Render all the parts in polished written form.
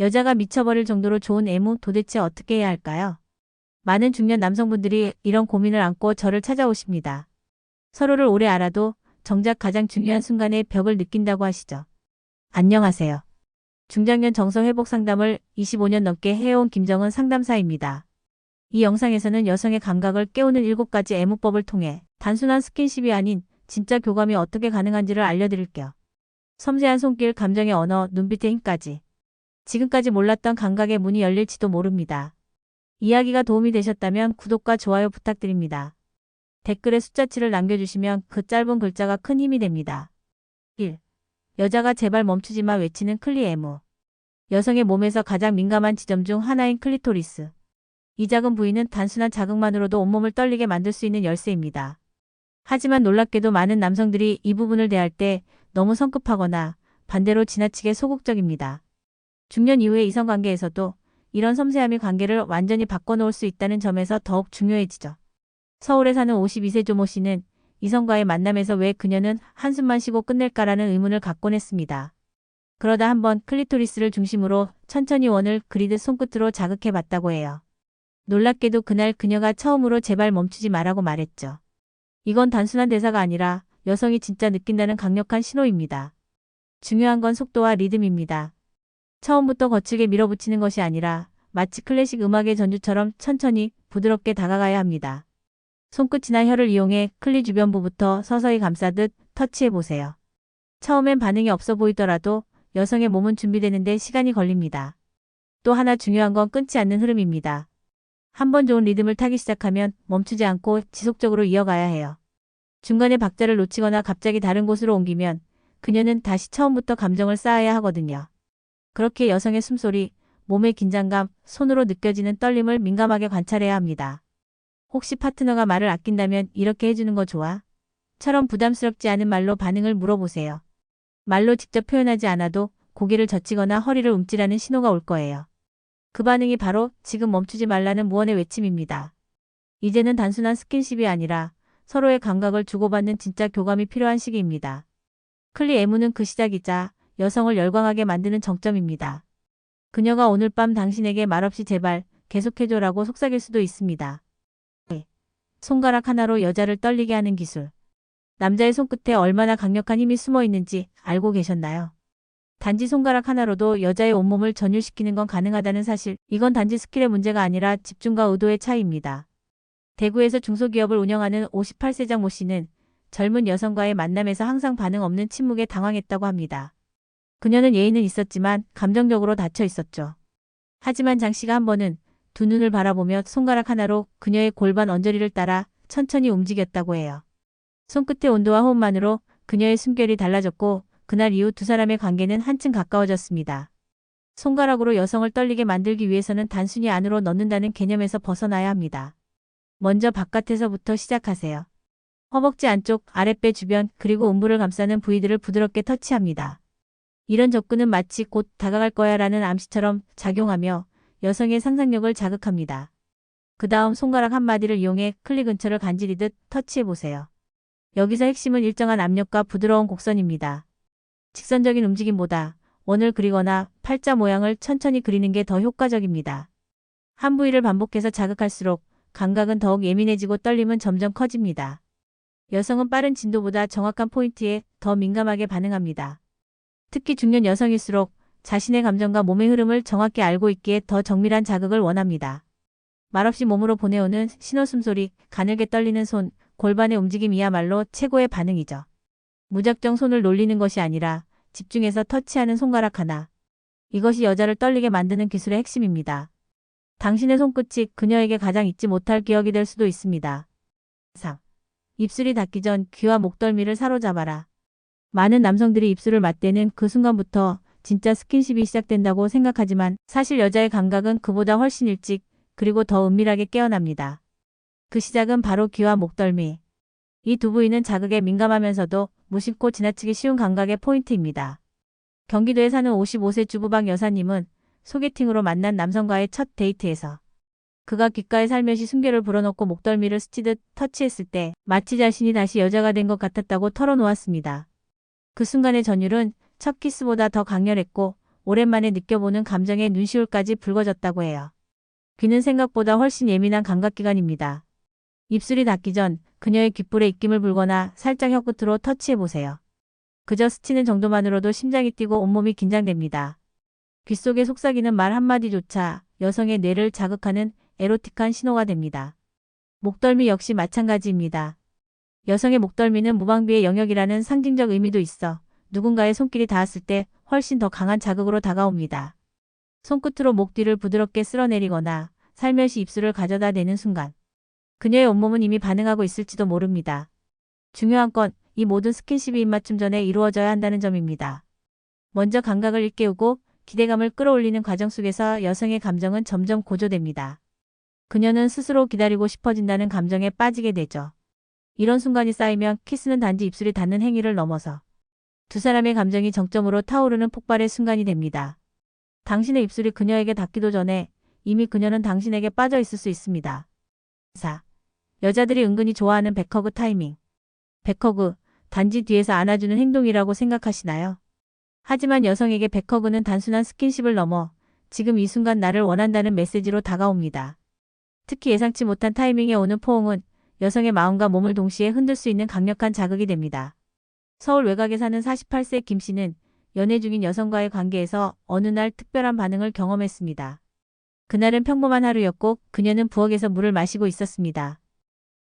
여자가 미쳐버릴 정도로 좋은 애무 도대체 어떻게 해야 할까요? 많은 중년 남성분들이 이런 고민을 안고 저를 찾아오십니다. 서로를 오래 알아도 정작 가장 중요한 순간에 벽을 느낀다고 하시죠. 안녕하세요. 중장년 정서 회복 상담을 25년 넘게 해온 김정은 상담사입니다. 이 영상에서는 여성의 감각을 깨우는 7가지 애무법을 통해 단순한 스킨십이 아닌 진짜 교감이 어떻게 가능한지를 알려드릴게요. 섬세한 손길, 감정의 언어, 눈빛의 힘까지. 지금까지 몰랐던 감각의 문이 열릴지도 모릅니다. 이야기가 도움이 되셨다면 구독과 좋아요 부탁드립니다. 댓글에 숫자치를 남겨주시면 그 짧은 글자가 큰 힘이 됩니다. 1. 여자가 제발 멈추지 마 외치는 클리 애무. 여성의 몸에서 가장 민감한 지점 중 하나인 클리토리스. 이 작은 부위는 단순한 자극만으로도 온몸을 떨리게 만들 수 있는 열쇠입니다. 하지만 놀랍게도 많은 남성들이 이 부분을 대할 때 너무 성급하거나 반대로 지나치게 소극적입니다. 중년 이후의 이성관계에서도 이런 섬세함이 관계를 완전히 바꿔놓을 수 있다는 점에서 더욱 중요해지죠. 서울에 사는 52세 조모 씨는 이성과의 만남에서 왜 그녀는 한숨만 쉬고 끝낼까라는 의문을 갖곤 했습니다. 그러다 한번 클리토리스를 중심으로 천천히 원을 그리듯 손끝으로 자극해 봤다고 해요. 놀랍게도 그날 그녀가 처음으로 제발 멈추지 마라고 말했죠. 이건 단순한 대사가 아니라 여성이 진짜 느낀다는 강력한 신호입니다. 중요한 건 속도와 리듬입니다. 처음부터 거칠게 밀어붙이는 것이 아니라 마치 클래식 음악의 전주처럼 천천히 부드럽게 다가가야 합니다. 손끝이나 혀를 이용해 클리 주변부부터 서서히 감싸듯 터치해보세요. 처음엔 반응이 없어 보이더라도 여성의 몸은 준비되는데 시간이 걸립니다. 또 하나 중요한 건 끊지 않는 흐름입니다. 한번 좋은 리듬을 타기 시작하면 멈추지 않고 지속적으로 이어가야 해요. 중간에 박자를 놓치거나 갑자기 다른 곳으로 옮기면 그녀는 다시 처음부터 감정을 쌓아야 하거든요. 그렇게 여성의 숨소리, 몸의 긴장감, 손으로 느껴지는 떨림을 민감하게 관찰해야 합니다. 혹시 파트너가 말을 아낀다면 이렇게 해주는 거 좋아? 처럼 부담스럽지 않은 말로 반응을 물어보세요. 말로 직접 표현하지 않아도 고개를 젖히거나 허리를 움찔하는 신호가 올 거예요. 그 반응이 바로 지금 멈추지 말라는 무언의 외침입니다. 이제는 단순한 스킨십이 아니라 서로의 감각을 주고받는 진짜 교감이 필요한 시기입니다. 클리 애무는 그 시작이자 여성을 열광하게 만드는 정점입니다. 그녀가 오늘 밤 당신에게 말없이 제발 계속해줘라고 속삭일 수도 있습니다. 손가락 하나로 여자를 떨리게 하는 기술. 남자의 손끝에 얼마나 강력한 힘이 숨어 있는지 알고 계셨나요? 단지 손가락 하나로도 여자의 온몸을 전율시키는 건 가능하다는 사실. 이건 단지 스킬의 문제가 아니라 집중과 의도의 차이입니다. 대구에서 중소기업을 운영하는 58세장 모 씨는 젊은 여성과의 만남에서 항상 반응 없는 침묵에 당황했다고 합니다. 그녀는 예의는 있었지만 감정적으로 닫혀 있었죠. 하지만 장 씨가 한 번은 두 눈을 바라보며 손가락 하나로 그녀의 골반 언저리를 따라 천천히 움직였다고 해요. 손끝의 온도와 호흡만으로 그녀의 숨결이 달라졌고 그날 이후 두 사람의 관계는 한층 가까워졌습니다. 손가락으로 여성을 떨리게 만들기 위해서는 단순히 안으로 넣는다는 개념에서 벗어나야 합니다. 먼저 바깥에서부터 시작하세요. 허벅지 안쪽, 아랫배 주변, 그리고 음부를 감싸는 부위들을 부드럽게 터치합니다. 이런 접근은 마치 곧 다가갈 거야 라는 암시처럼 작용하며 여성의 상상력을 자극합니다. 그 다음 손가락 한마디를 이용해 클리 근처를 간지리듯 터치해보세요. 여기서 핵심은 일정한 압력과 부드러운 곡선입니다. 직선적인 움직임보다 원을 그리거나 팔자 모양을 천천히 그리는 게 더 효과적입니다. 한 부위를 반복해서 자극할수록 감각은 더욱 예민해지고 떨림은 점점 커집니다. 여성은 빠른 진도보다 정확한 포인트에 더 민감하게 반응합니다. 특히 중년 여성일수록 자신의 감정과 몸의 흐름을 정확히 알고 있기에 더 정밀한 자극을 원합니다. 말없이 몸으로 보내오는 신호 숨소리, 가늘게 떨리는 손, 골반의 움직임이야말로 최고의 반응이죠. 무작정 손을 놀리는 것이 아니라 집중해서 터치하는 손가락 하나. 이것이 여자를 떨리게 만드는 기술의 핵심입니다. 당신의 손끝이 그녀에게 가장 잊지 못할 기억이 될 수도 있습니다. 3. 입술이 닿기 전 귀와 목덜미를 사로잡아라. 많은 남성들이 입술을 맞대는 그 순간부터 진짜 스킨십이 시작된다고 생각하지만 사실 여자의 감각은 그보다 훨씬 일찍 그리고 더 은밀하게 깨어납니다. 그 시작은 바로 귀와 목덜미. 이 두 부위는 자극에 민감하면서도 무심코 지나치기 쉬운 감각의 포인트입니다. 경기도에 사는 55세 주부박 여사님은 소개팅으로 만난 남성과의 첫 데이트에서 그가 귓가에 살며시 숨결을 불어넣고 목덜미를 스치듯 터치했을 때 마치 자신이 다시 여자가 된 것 같았다고 털어놓았습니다. 그 순간의 전율은 첫 키스보다 더 강렬했고 오랜만에 느껴보는 감정에 눈시울까지 붉어졌다고 해요. 귀는 생각보다 훨씬 예민한 감각기관입니다. 입술이 닿기 전 그녀의 귓불에 입김을 불거나 살짝 혀끝으로 터치해보세요. 그저 스치는 정도만으로도 심장이 뛰고 온몸이 긴장됩니다. 귀 속에 속삭이는 말 한마디조차 여성의 뇌를 자극하는 에로틱한 신호가 됩니다. 목덜미 역시 마찬가지입니다. 여성의 목덜미는 무방비의 영역이라는 상징적 의미도 있어 누군가의 손길이 닿았을 때 훨씬 더 강한 자극으로 다가옵니다. 손끝으로 목 뒤를 부드럽게 쓸어내리거나 살며시 입술을 가져다 대는 순간 그녀의 온몸은 이미 반응하고 있을지도 모릅니다. 중요한 건 이 모든 스킨십이 입맞춤 전에 이루어져야 한다는 점입니다. 먼저 감각을 일깨우고 기대감을 끌어올리는 과정 속에서 여성의 감정은 점점 고조됩니다. 그녀는 스스로 기다리고 싶어진다는 감정에 빠지게 되죠. 이런 순간이 쌓이면 키스는 단지 입술이 닿는 행위를 넘어서 두 사람의 감정이 정점으로 타오르는 폭발의 순간이 됩니다. 당신의 입술이 그녀에게 닿기도 전에 이미 그녀는 당신에게 빠져 있을 수 있습니다. 4. 여자들이 은근히 좋아하는 백허그 타이밍. 백허그, 단지 뒤에서 안아주는 행동이라고 생각하시나요? 하지만 여성에게 백허그는 단순한 스킨십을 넘어 지금 이 순간 나를 원한다는 메시지로 다가옵니다. 특히 예상치 못한 타이밍에 오는 포옹은 여성의 마음과 몸을 동시에 흔들 수 있는 강력한 자극이 됩니다. 서울 외곽에 사는 48세 김 씨는 연애 중인 여성과의 관계에서 어느 날 특별한 반응을 경험했습니다. 그날은 평범한 하루였고 그녀는 부엌에서 물을 마시고 있었습니다.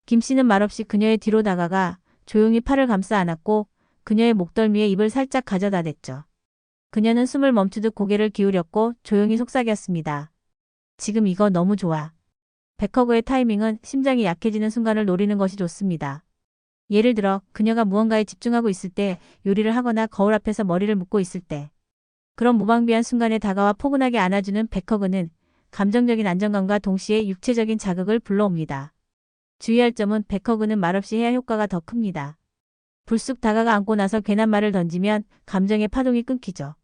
김 씨는 말없이 그녀의 뒤로 다가가 조용히 팔을 감싸 안았고 그녀의 목덜미에 입을 살짝 가져다 댔죠. 그녀는 숨을 멈추듯 고개를 기울였고 조용히 속삭였습니다. 지금 이거 너무 좋아. 백허그의 타이밍은 심장이 약해지는 순간을 노리는 것이 좋습니다. 예를 들어 그녀가 무언가에 집중하고 있을 때, 요리를 하거나 거울 앞에서 머리를 묶고 있을 때. 그런 무방비한 순간에 다가와 포근하게 안아주는 백허그는 감정적인 안정감과 동시에 육체적인 자극을 불러옵니다. 주의할 점은 백허그는 말없이 해야 효과가 더 큽니다. 불쑥 다가가 안고 나서 괜한 말을 던지면 감정의 파동이 끊기죠.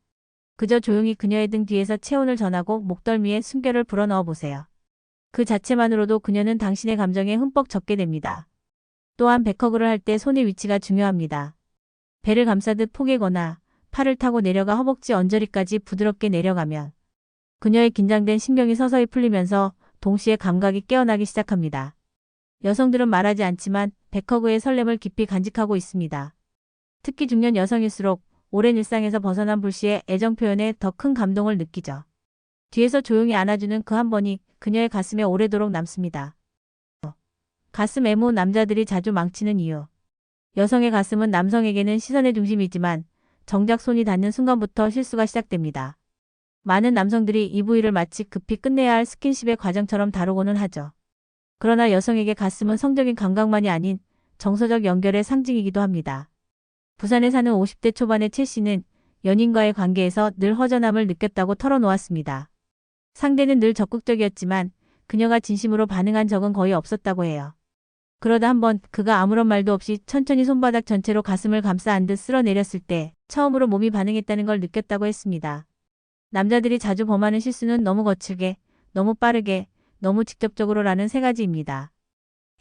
그저 조용히 그녀의 등 뒤에서 체온을 전하고 목덜미에 숨결을 불어넣어 보세요. 그 자체만으로도 그녀는 당신의 감정에 흠뻑 젖게 됩니다. 또한 백허그를 할 때 손의 위치가 중요합니다. 배를 감싸듯 포개거나 팔을 타고 내려가 허벅지 언저리까지 부드럽게 내려가면 그녀의 긴장된 신경이 서서히 풀리면서 동시에 감각이 깨어나기 시작합니다. 여성들은 말하지 않지만 백허그의 설렘을 깊이 간직하고 있습니다. 특히 중년 여성일수록 오랜 일상에서 벗어난 불시에 애정 표현에 더 큰 감동을 느끼죠. 뒤에서 조용히 안아주는 그 한 번이 그녀의 가슴에 오래도록 남습니다. 가슴 애무 남자들이 자주 망치는 이유. 여성의 가슴은 남성에게는 시선의 중심이지만 정작 손이 닿는 순간부터 실수가 시작됩니다. 많은 남성들이 이 부위를 마치 급히 끝내야 할 스킨십의 과정처럼 다루고는 하죠. 그러나 여성에게 가슴은 성적인 감각만이 아닌 정서적 연결의 상징이기도 합니다. 부산에 사는 50대 초반의 최 씨는 연인과의 관계에서 늘 허전함을 느꼈다고 털어놓았습니다. 상대는 늘 적극적이었지만 그녀가 진심으로 반응한 적은 거의 없었다고 해요. 그러다 한번 그가 아무런 말도 없이 천천히 손바닥 전체로 가슴을 감싸 안듯 쓸어내렸을 때 처음으로 몸이 반응했다는 걸 느꼈다고 했습니다. 남자들이 자주 범하는 실수는 너무 거칠게, 너무 빠르게, 너무 직접적으로라는 세 가지입니다.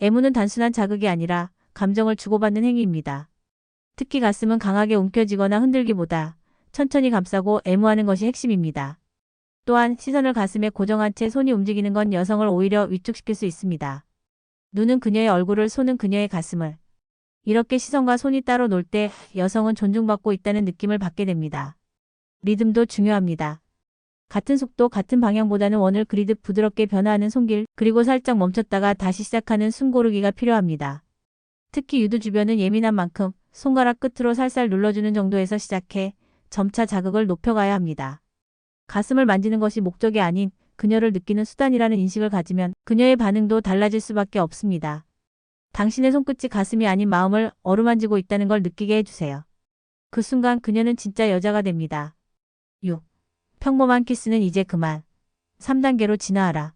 애무는 단순한 자극이 아니라 감정을 주고받는 행위입니다. 특히 가슴은 강하게 움켜쥐거나 흔들기보다 천천히 감싸고 애무하는 것이 핵심입니다. 또한 시선을 가슴에 고정한 채 손이 움직이는 건 여성을 오히려 위축시킬 수 있습니다. 눈은 그녀의 얼굴을, 손은 그녀의 가슴을. 이렇게 시선과 손이 따로 놀 때 여성은 존중받고 있다는 느낌을 받게 됩니다. 리듬도 중요합니다. 같은 속도, 같은 방향보다는 원을 그리듯 부드럽게 변화하는 손길, 그리고 살짝 멈췄다가 다시 시작하는 숨 고르기가 필요합니다. 특히 유두 주변은 예민한 만큼 손가락 끝으로 살살 눌러주는 정도에서 시작해 점차 자극을 높여가야 합니다. 가슴을 만지는 것이 목적이 아닌 그녀를 느끼는 수단이라는 인식을 가지면 그녀의 반응도 달라질 수밖에 없습니다. 당신의 손끝이 가슴이 아닌 마음을 어루만지고 있다는 걸 느끼게 해주세요. 그 순간 그녀는 진짜 여자가 됩니다. 6. 평범한 키스는 이제 그만. 3단계로 진화하라.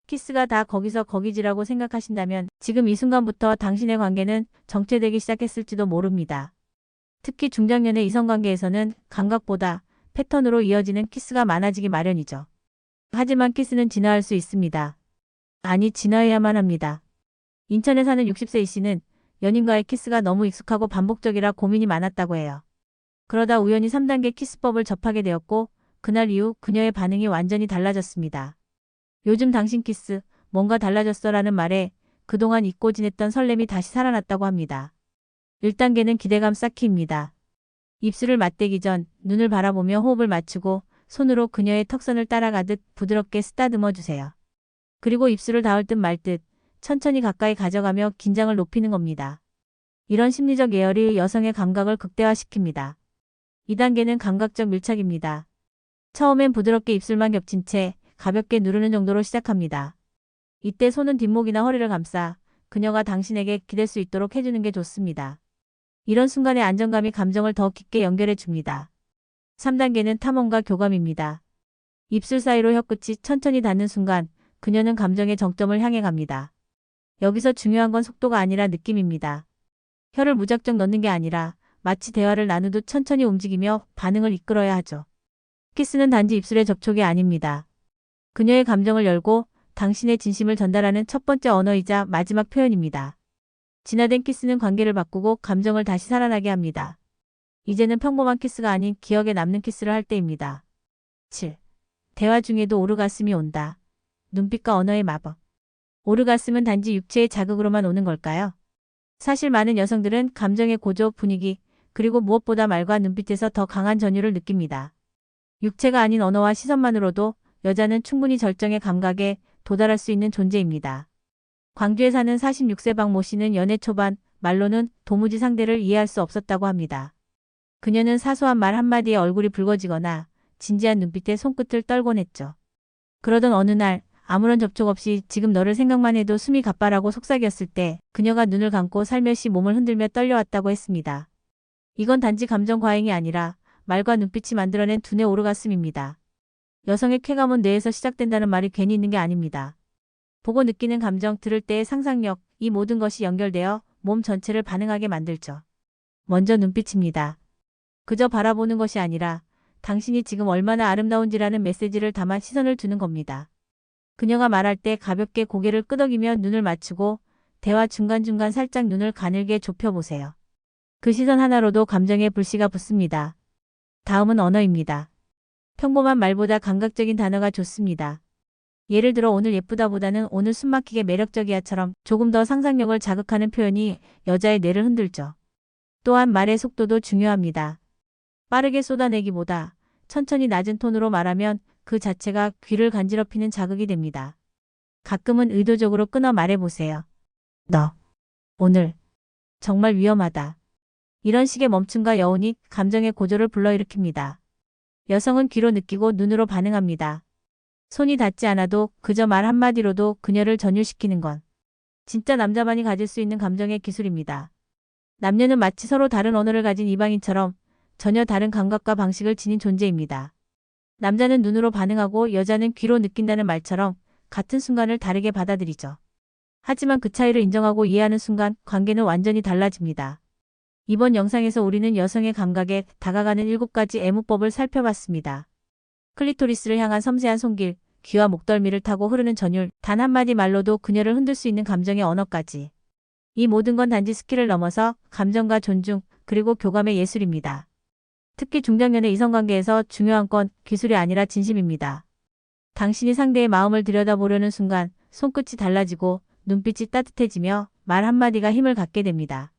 키스가 다 거기서 거기지라고 생각하신다면 지금 이 순간부터 당신의 관계는 정체되기 시작했을지도 모릅니다. 특히 중장년의 이성관계에서는 감각보다 패턴으로 이어지는 키스가 많아지기 마련이죠. 하지만 키스는 진화할 수 있습니다. 아니, 진화해야만 합니다. 인천에 사는 60세 이 씨는 연인과의 키스가 너무 익숙하고 반복적이라 고민이 많았다고 해요. 그러다 우연히 3단계 키스법을 접하게 되었고 그날 이후 그녀의 반응이 완전히 달라졌습니다. 요즘 당신 키스 뭔가 달라졌어 라는 말에 그동안 잊고 지냈던 설렘이 다시 살아났다고 합니다. 1단계는 기대감 쌓기입니다. 입술을 맞대기 전 눈을 바라보며 호흡을 맞추고 손으로 그녀의 턱선을 따라가듯 부드럽게 쓰다듬어 주세요. 그리고 입술을 닿을 듯 말 듯 천천히 가까이 가져가며 긴장을 높이는 겁니다. 이런 심리적 예열이 여성의 감각을 극대화시킵니다. 2단계는 감각적 밀착입니다. 처음엔 부드럽게 입술만 겹친 채 가볍게 누르는 정도로 시작합니다. 이때 손은 뒷목이나 허리를 감싸 그녀가 당신에게 기댈 수 있도록 해주는 게 좋습니다. 이런 순간의 안정감이 감정을 더 깊게 연결해 줍니다. 3단계는 탐험과 교감입니다. 입술 사이로 혀끝이 천천히 닿는 순간 그녀는 감정의 정점을 향해 갑니다. 여기서 중요한 건 속도가 아니라 느낌입니다. 혀를 무작정 넣는 게 아니라 마치 대화를 나누듯 천천히 움직이며 반응을 이끌어야 하죠. 키스는 단지 입술의 접촉이 아닙니다. 그녀의 감정을 열고 당신의 진심을 전달하는 첫 번째 언어이자 마지막 표현입니다. 진화된 키스는 관계를 바꾸고 감정을 다시 살아나게 합니다. 이제는 평범한 키스가 아닌 기억에 남는 키스를 할 때입니다. 7. 대화 중에도 오르가슴이 온다. 눈빛과 언어의 마법. 오르가슴은 단지 육체의 자극으로만 오는 걸까요? 사실 많은 여성들은 감정의 고조, 분위기, 그리고 무엇보다 말과 눈빛에서 더 강한 전율을 느낍니다. 육체가 아닌 언어와 시선만으로도 여자는 충분히 절정의 감각에 도달할 수 있는 존재입니다. 광주에 사는 46세 박모 씨는 연애 초반 말로는 도무지 상대를 이해할 수 없었다고 합니다. 그녀는 사소한 말 한마디에 얼굴이 붉어지거나 진지한 눈빛에 손끝을 떨곤 했죠. 그러던 어느 날 아무런 접촉 없이 지금 너를 생각만 해도 숨이 가빠라고 속삭였을 때 그녀가 눈을 감고 살며시 몸을 흔들며 떨려왔다고 했습니다. 이건 단지 감정 과잉이 아니라 말과 눈빛이 만들어낸 두뇌 오르가슴입니다. 여성의 쾌감은 뇌에서 시작된다는 말이 괜히 있는 게 아닙니다. 보고 느끼는 감정, 들을 때의 상상력, 이 모든 것이 연결되어 몸 전체를 반응하게 만들죠. 먼저 눈빛입니다. 그저 바라보는 것이 아니라 당신이 지금 얼마나 아름다운지라는 메시지를 담아 시선을 두는 겁니다. 그녀가 말할 때 가볍게 고개를 끄덕이며 눈을 맞추고 대화 중간중간 살짝 눈을 가늘게 좁혀보세요. 그 시선 하나로도 감정의 불씨가 붙습니다. 다음은 언어입니다. 평범한 말보다 감각적인 단어가 좋습니다. 예를 들어 오늘 예쁘다보다는 오늘 숨막히게 매력적이야처럼 조금 더 상상력을 자극하는 표현이 여자의 뇌를 흔들죠. 또한 말의 속도도 중요합니다. 빠르게 쏟아내기보다 천천히 낮은 톤으로 말하면 그 자체가 귀를 간지럽히는 자극이 됩니다. 가끔은 의도적으로 끊어 말해보세요. 너, 오늘, 정말 위험하다. 이런 식의 멈춤과 여운이 감정의 고조를 불러일으킵니다. 여성은 귀로 느끼고 눈으로 반응합니다. 손이 닿지 않아도 그저 말 한마디로도 그녀를 전율시키는 건 진짜 남자만이 가질 수 있는 감정의 기술입니다. 남녀는 마치 서로 다른 언어를 가진 이방인처럼 전혀 다른 감각과 방식을 지닌 존재입니다. 남자는 눈으로 반응하고 여자는 귀로 느낀다는 말처럼 같은 순간을 다르게 받아들이죠. 하지만 그 차이를 인정하고 이해하는 순간 관계는 완전히 달라집니다. 이번 영상에서 우리는 여성의 감각에 다가가는 7가지 애무법을 살펴봤습니다. 클리토리스를 향한 섬세한 손길, 귀와 목덜미를 타고 흐르는 전율, 단 한마디 말로도 그녀를 흔들 수 있는 감정의 언어까지. 이 모든 건 단지 스킬을 넘어서 감정과 존중, 그리고 교감의 예술입니다. 특히 중장년의 이성관계에서 중요한 건 기술이 아니라 진심입니다. 당신이 상대의 마음을 들여다보려는 순간 손끝이 달라지고 눈빛이 따뜻해지며 말 한마디가 힘을 갖게 됩니다.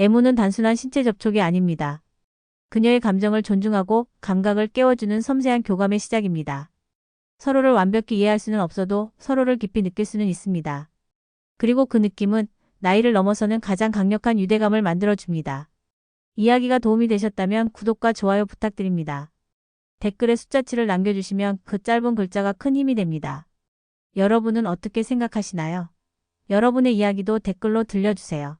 애무는 단순한 신체 접촉이 아닙니다. 그녀의 감정을 존중하고 감각을 깨워주는 섬세한 교감의 시작입니다. 서로를 완벽히 이해할 수는 없어도 서로를 깊이 느낄 수는 있습니다. 그리고 그 느낌은 나이를 넘어서는 가장 강력한 유대감을 만들어줍니다. 이야기가 도움이 되셨다면 구독과 좋아요 부탁드립니다. 댓글에 숫자치를 남겨주시면 그 짧은 글자가 큰 힘이 됩니다. 여러분은 어떻게 생각하시나요? 여러분의 이야기도 댓글로 들려주세요.